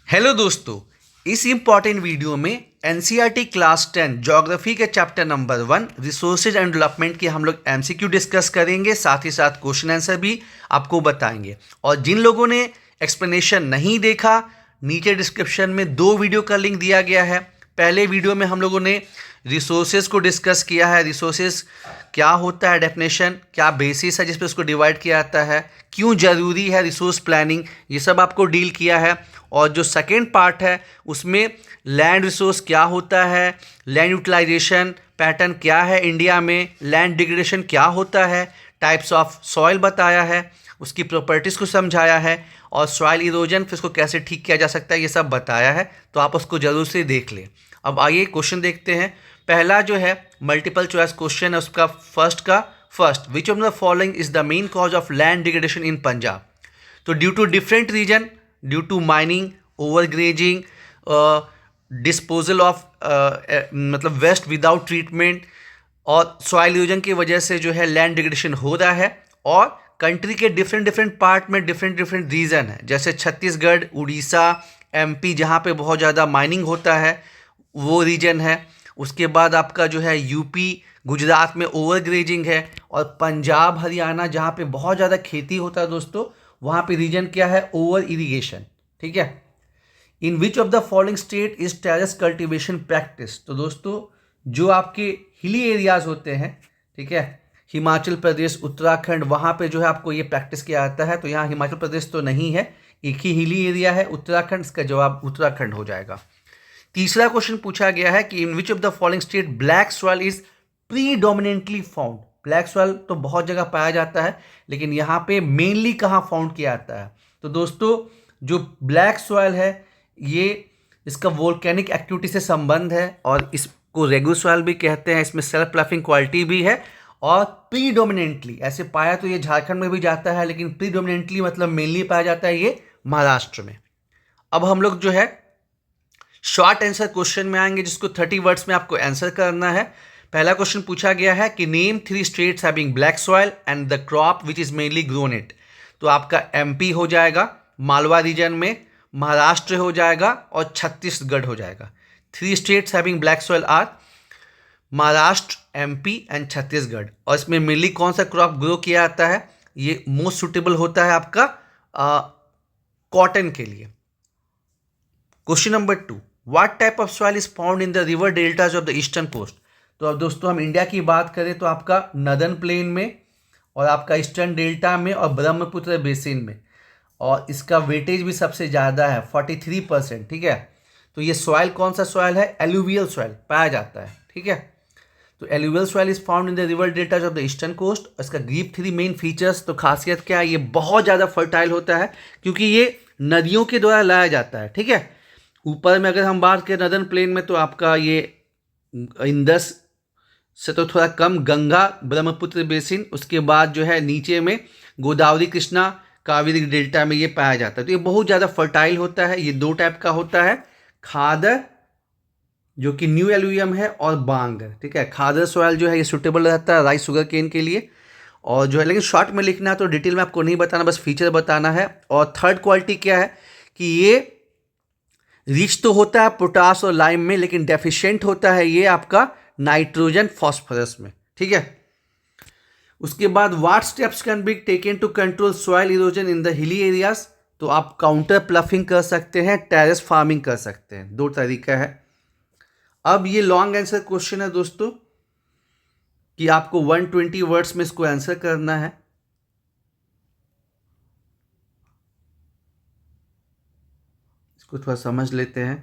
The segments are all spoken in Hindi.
हेलो दोस्तों, इस इम्पॉर्टेंट वीडियो में एनसीईआरटी क्लास 10 ज्योग्राफी के chapter number 1 resources and development की हम लोग एमसीक्यू डिस्कस करेंगे। साथ ही साथ क्वेश्चन आंसर भी आपको बताएंगे। और जिन लोगों ने एक्सप्लेनेशन नहीं देखा, नीचे डिस्क्रिप्शन में 2 वीडियो का लिंक दिया गया है। पहले वीडियो में हम लोगों ने रिसोर्सेज को डिस्कस किया है। रिसोर्सेज क्या होता है, डेफिनेशन क्या, बेसिस है जिस पे उसको डिवाइड किया जाता है, क्यों ज़रूरी है रिसोर्स प्लानिंग, ये सब आपको डील किया है। और जो सेकेंड पार्ट है उसमें लैंड रिसोर्स क्या होता है, लैंड यूटिलाइजेशन पैटर्न क्या है इंडिया में, लैंड डिग्रेडेशन क्या होता है, टाइप्स ऑफ सॉइल बताया है, उसकी प्रॉपर्टीज़ को समझाया है, और सॉइल इरोजन फिर उसको कैसे ठीक किया जा सकता है, ये सब बताया है। तो आप उसको ज़रूर से देख लें। अब आइए क्वेश्चन देखते हैं। पहला जो है मल्टीपल चॉइस क्वेश्चन है, उसका first which of the following is the main cause of land degradation in Punjab. तो due to different reason, due to mining, overgrazing, disposal of मतलब वेस्ट विदाउट ट्रीटमेंट और सॉइल इरोजन की वजह से जो है लैंड डिग्रेडेशन हो रहा है। और कंट्री के डिफरेंट डिफरेंट पार्ट में डिफरेंट डिफरेंट रीजन है, जैसे छत्तीसगढ़, उड़ीसा, एमपी जहाँ पे बहुत ज़्यादा माइनिंग होता है वो रीजन है। उसके बाद आपका जो है यूपी, गुजरात में ओवरग्रेजिंग है। और पंजाब, हरियाणा जहाँ पे बहुत ज़्यादा खेती होता है दोस्तों, वहाँ पे रीजन क्या है, ओवर इरिगेशन। ठीक है। In which of the following state is terrace cultivation practice. तो दोस्तों जो आपके हिली एरियाज होते हैं, ठीक है, हिमाचल प्रदेश, उत्तराखंड, वहाँ पे जो है आपको ये प्रैक्टिस किया जाता है। तो यहाँ हिमाचल प्रदेश तो नहीं है, एक ही हिली एरिया है उत्तराखंड, इसका जवाब उत्तराखंड हो जाएगा। तीसरा क्वेश्चन पूछा गया है कि in which of the following state black soil is predominantly found. Black soil तो बहुत जगह पाया जाता है, लेकिन यहाँ पे मेनली कहाँ फाउंड किया जाता है। तो दोस्तों जो ब्लैक सॉइल है ये, इसका वोल्केनिक एक्टिविटी से संबंध है, और इसको रेगुलर सॉइल भी कहते हैं। इसमें सेल्फ प्लफिंग क्वालिटी भी है। और प्रीडोमिनेंटली ऐसे पाया तो ये झारखंड में भी जाता है, लेकिन प्रीडोमिनेंटली मतलब मेनली पाया जाता है ये महाराष्ट्र में। अब हम लोग जो है शॉर्ट आंसर क्वेश्चन में आएंगे, जिसको 30 वर्ड्स में आपको आंसर करना है। पहला क्वेश्चन पूछा गया है कि name 3 states having black soil and the crop which is mainly grown it. तो आपका एमपी हो जाएगा मालवा रीजन में, महाराष्ट्र हो जाएगा, और छत्तीसगढ़ हो जाएगा। 3 states having black soil are Maharashtra, MP and Chhattisgarh. और इसमें मेनली कौन सा क्रॉप ग्रो किया जाता है, ये मोस्ट सुटेबल होता है आपका कॉटन के लिए। Question number 2, what type of soil is found in the river deltas of the eastern coast. तो अब दोस्तों हम इंडिया की बात करें तो आपका नदर्न प्लेन में, और आपका ईस्टर्न डेल्टा में, और ब्रह्मपुत्र बेसिन में। और इसका वेटेज भी सबसे ज़्यादा है 43%। ठीक है। तो ये सॉइल कौन सा सॉइल है, एलुवियल सॉइल पाया जाता है। ठीक है। तो alluvial soil is found in the river deltas of the eastern coast. इसका गिव 3 मेन फीचर्स। तो खासियत क्या है, ये बहुत ज़्यादा फर्टाइल होता है क्योंकि ये नदियों के द्वारा लाया जाता है। ठीक है। ऊपर में अगर हम बात करें नदर्न प्लेन में, तो आपका ये इंदस से तो थोड़ा कम, गंगा, ब्रह्मपुत्र बेसिन, उसके बाद जो है नीचे में गोदावरी, कृष्णा, कावेरी डेल्टा में ये पाया जाता है। तो ये बहुत ज़्यादा फर्टाइल होता है। ये 2 टाइप का होता है, खादर जो कि न्यू एलुवियम है, और बांगर। ठीक है। खादर सॉइल जो है ये सुटेबल रहता है राइस शुगर केन के लिए, और जो है, लेकिन शॉर्ट में लिखना है तो डिटेल में आपको नहीं बताना, बस फीचर बताना है। और थर्ड क्वालिटी क्या है कि ये रिच तो होता है पोटास और लाइम में, लेकिन डेफिशिएंट होता है ये आपका नाइट्रोजन, फॉस्फोरस में। ठीक है। उसके बाद what steps can be taken to control soil erosion in the hilly areas. तो आप काउंटर प्लफिंग कर सकते हैं, टेरेस फार्मिंग कर सकते हैं, 2 तरीका है। अब ये लॉन्ग आंसर क्वेश्चन है दोस्तों, कि आपको 120 वर्ड्स में इसको आंसर करना है। इसको थोड़ा समझ लेते हैं।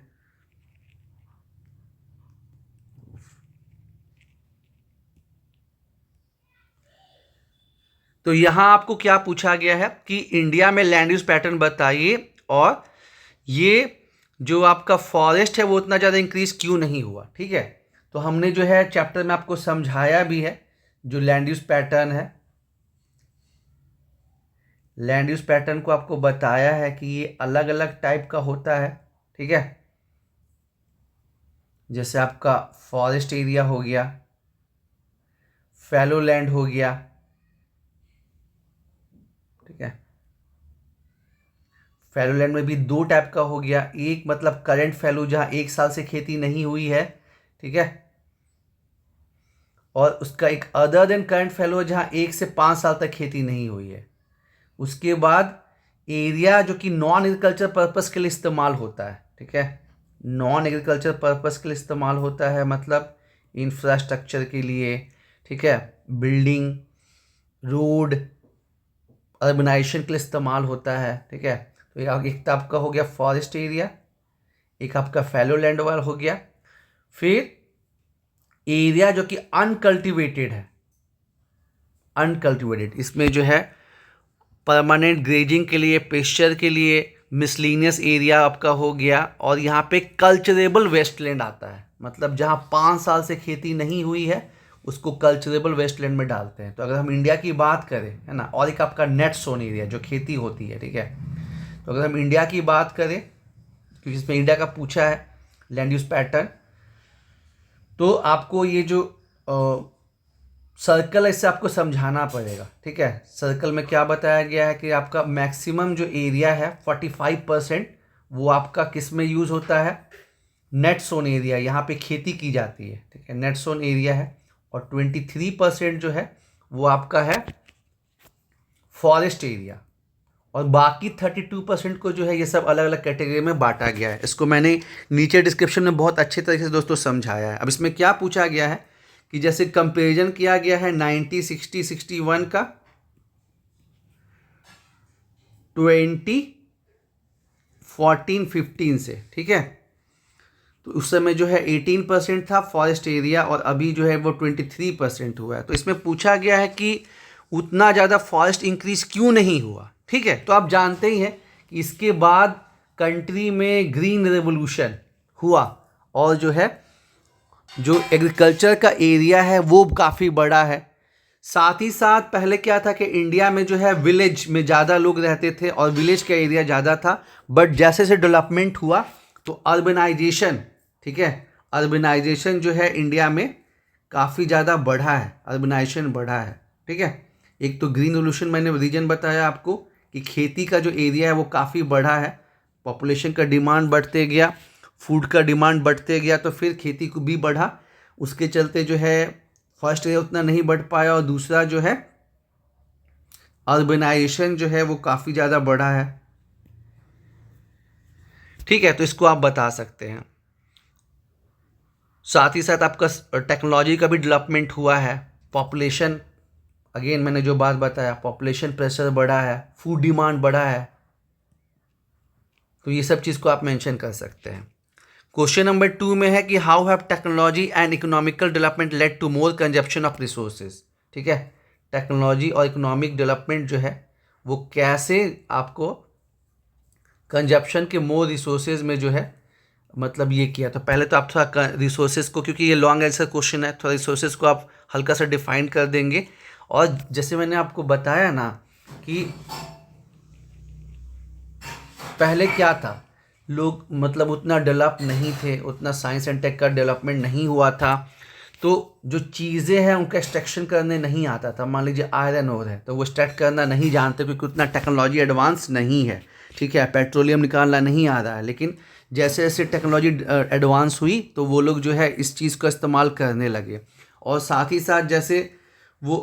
तो यहां आपको क्या पूछा गया है कि इंडिया में लैंड यूज पैटर्न बताइए, और ये जो आपका फॉरेस्ट है वो उतना ज़्यादा इंक्रीज क्यों नहीं हुआ। ठीक है। तो हमने जो है चैप्टर में आपको समझाया भी है जो लैंड यूज पैटर्न है। लैंड यूज पैटर्न को आपको बताया है कि ये अलग अलग टाइप का होता है। ठीक है। जैसे आपका फॉरेस्ट एरिया हो गया, फैलो लैंड हो गया। ठीक है। फैलो लैंड में भी दो टाइप का हो गया, एक मतलब करंट फैलो जहाँ 1 साल से खेती नहीं हुई है, ठीक है, और उसका एक अदर देन करंट फैलो जहाँ 1 से 5 साल तक खेती नहीं हुई है। उसके बाद एरिया जो कि नॉन एग्रीकल्चर पर्पस के लिए इस्तेमाल होता है, ठीक है, नॉन एग्रीकल्चर पर्पस के लिए इस्तेमाल होता है, मतलब इंफ्रास्ट्रक्चर के लिए, ठीक है, बिल्डिंग, रोड, अर्बनाइजेशन के लिए इस्तेमाल होता है, ठीक है। तो एक तो आपका हो गया फॉरेस्ट एरिया, एक आपका फैलो लैंड वाला हो गया। फिर एरिया जो कि अनकल्टिवेटेड है, अनकल्टिवेटेड, इसमें जो है परमानेंट ग्रेजिंग के लिए, पेस्चर के लिए, मिसलिनियस एरिया आपका हो गया। और यहाँ पे कल्चरेबल वेस्टलैंड आता है, मतलब जहाँ 5 साल से खेती नहीं हुई है उसको कल्चरेबल वेस्टलैंड में डालते हैं। तो अगर हम इंडिया की बात करें, है ना, और एक आपका नेट सोन एरिया जो खेती होती है, ठीक है। तो अगर हम इंडिया की बात करें, क्योंकि इसमें इंडिया का पूछा है लैंड यूज पैटर्न, तो आपको ये जो सर्कल है इससे आपको समझाना पड़ेगा, ठीक है। सर्कल में क्या बताया गया है कि आपका मैक्सिमम जो एरिया है 45% वो आपका किस में यूज़ होता है, नेट सोन एरिया, यहाँ पे खेती की जाती है, ठीक है, नेट सोन एरिया है। और 23% जो है वो आपका है फॉरेस्ट एरिया। और बाकी 32% को जो है ये सब अलग अलग कैटेगरी में बांटा गया है। इसको मैंने नीचे डिस्क्रिप्शन में बहुत अच्छे तरीके से दोस्तों समझाया है। अब इसमें क्या पूछा गया है कि जैसे कंपैरिजन किया गया है 90, 60, 61 का 20, 14, 15 से, ठीक है। तो उस समय जो है 18% था फॉरेस्ट एरिया और अभी जो है वो 23% हुआ है। तो इसमें पूछा गया है कि उतना ज़्यादा फॉरेस्ट इंक्रीज क्यों नहीं हुआ, ठीक है। तो आप जानते ही हैं कि इसके बाद कंट्री में ग्रीन रेवोल्यूशन हुआ और जो है जो एग्रीकल्चर का एरिया है वो काफ़ी बड़ा है। साथ ही साथ पहले क्या था कि इंडिया में जो है विलेज में ज़्यादा लोग रहते थे और विलेज का एरिया ज़्यादा था, बट जैसे जैसे डेवलपमेंट हुआ तो अर्बनाइजेशन, ठीक है, अर्बनाइजेशन जो है इंडिया में काफ़ी ज़्यादा बढ़ा है, अर्बनाइजेशन बढ़ा है, ठीक है। एक तो ग्रीन रेवोल्यूशन मैंने रीजन बताया आपको कि खेती का जो एरिया है वो काफ़ी बढ़ा है, पॉपुलेशन का डिमांड बढ़ते गया, फूड का डिमांड बढ़ते गया, तो फिर खेती को भी बढ़ा। उसके चलते जो है फर्स्ट एरिया उतना नहीं बढ़ पाया और दूसरा जो है अर्बनाइजेशन जो है वो काफ़ी ज़्यादा बढ़ा है, ठीक है। तो इसको आप बता सकते हैं। साथ ही साथ आपका टेक्नोलॉजी का भी डेवलपमेंट हुआ है, पॉपुलेशन, अगेन मैंने जो बात बताया, पॉपुलेशन प्रेशर बढ़ा है, फूड डिमांड बढ़ा है, तो ये सब चीज़ को आप मेंशन कर सकते हैं। क्वेश्चन नंबर 2 में है कि how have technology and economical development led to more consumption of resources, ठीक है। टेक्नोलॉजी और इकोनॉमिक डेवलपमेंट जो है वो कैसे आपको कंजप्शन के मोर रिसोर्सेज में जो है मतलब ये किया। तो पहले तो आप थोड़ा रिसोर्सेज को, क्योंकि ये लॉन्ग आंसर क्वेश्चन है, थोड़ा रिसोर्सेज को आप हल्का सा डिफाइन कर देंगे। और जैसे मैंने आपको बताया ना कि पहले क्या था, लोग मतलब उतना डेवलप नहीं थे, उतना साइंस एंड टेक का डेवलपमेंट नहीं हुआ था, तो जो चीज़ें हैं उनका एक्सट्रैक्शन करने नहीं आता था। मान लीजिए आयरन ओर है तो वो एक्सट्रैक्ट करना नहीं जानते क्योंकि उतना टेक्नोलॉजी एडवांस नहीं है, ठीक है। पेट्रोलियम निकालना नहीं आ रहा है, लेकिन जैसे जैसे टेक्नोलॉजी एडवांस हुई तो वो लोग जो है इस चीज़ का इस्तेमाल करने लगे। और साथ ही साथ जैसे वो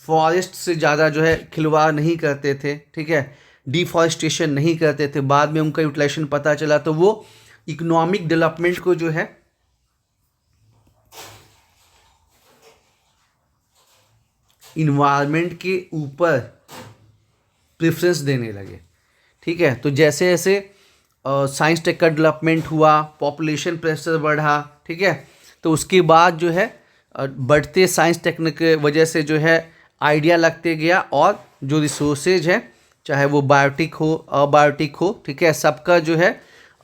फॉरेस्ट से ज़्यादा जो है खिलवाड़ नहीं करते थे, ठीक है, डिफॉरेस्टेशन नहीं करते थे, बाद में उनका यूटिलाइजेशन पता चला, तो वो इकोनॉमिक डेवलपमेंट को जो है इन्वायरमेंट के ऊपर प्रेफरेंस देने लगे, ठीक है। तो जैसे जैसे साइंस टेक का डेवलपमेंट हुआ, पॉपुलेशन प्रेशर बढ़ा, ठीक है, तो उसके बाद जो है बढ़ते साइंस टेक्निक के वजह से जो है आइडिया लगते गया और जो रिसोर्सेज है चाहे वो बायोटिक हो अबायोटिक हो, ठीक है, सबका जो है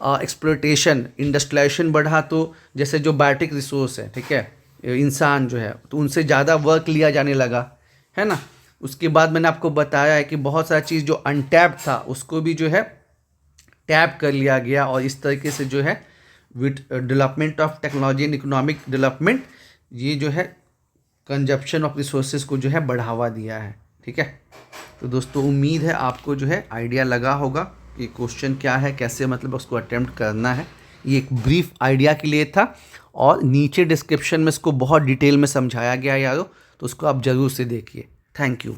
एक्सप्लोइटेशन, इंडस्ट्रियलाइजेशन बढ़ा। तो जैसे जो बायोटिक रिसोर्स है, ठीक है, इंसान जो है तो उनसे ज़्यादा वर्क लिया जाने लगा, है ना। उसके बाद मैंने आपको बताया है कि बहुत सारा चीज़ जो अनटैप था उसको भी जो है टैप कर लिया गया और इस तरीके से जो है with development of technology and economic development ये जो है कंजप्शन ऑफ रिसोर्सेज को जो है बढ़ावा दिया है, ठीक है। तो दोस्तों उम्मीद है आपको जो है आइडिया लगा होगा कि क्वेश्चन क्या है, कैसे मतलब उसको अटेम्प्ट करना है। ये एक ब्रीफ आइडिया के लिए था और नीचे डिस्क्रिप्शन में इसको बहुत डिटेल में समझाया गया यारो, तो उसको आप ज़रूर से देखिए। Thank you.